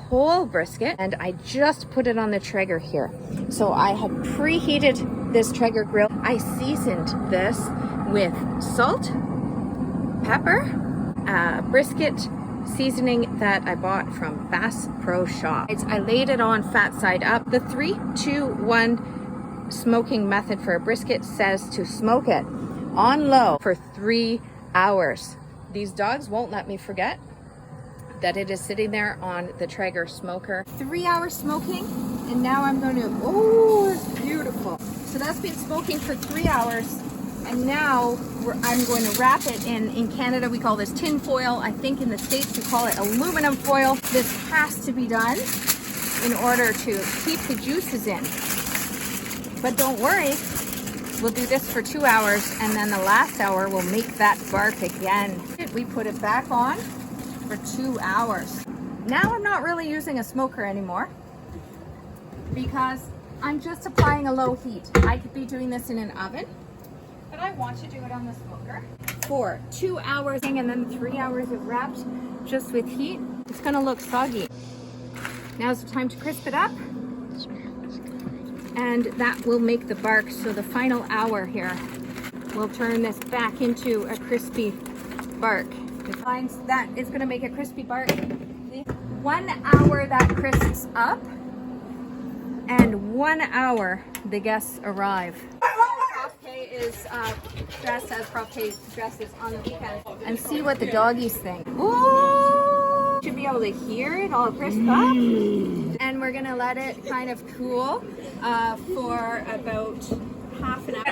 whole brisket and I just put it on the traeger here. So I had preheated this traeger grill. I seasoned this with salt, pepper, brisket seasoning that I bought from Bass Pro Shop. I laid it on fat side up. The 3-2-1 smoking method for a brisket says to smoke it on low for 3 hours. These dogs won't let me forget that it is sitting there on the Traeger smoker. 3 hours smoking, and now I'm going to, oh, it's beautiful. So that's been smoking for 3 hours, and now I'm going to wrap it in Canada we call this tin foil. I think in the States we call it aluminum foil. This has to be done in order to keep the juices in. But don't worry, we'll do this for 2 hours, and then the last hour we'll make that bark again. We put it back on for 2 hours. Now I'm not really using a smoker anymore because I'm just applying a low heat. I could be doing this in an oven, but I want to do it on the smoker for 2 hours, and then 3 hours of wrapped just with heat. It's gonna look soggy. Now's the time to crisp it up, and that will make the bark. So the final hour here will turn this back into a crispy bark. It finds that it's going to make a crispy bark. 1 hour that crisps up, and 1 hour the guests arrive. Prof.K is dressed as Prof.K dresses on the weekend, and see what the doggies think. Ooh! Should be able to hear it all crisp up. And we're gonna let it kind of cool for about half an hour.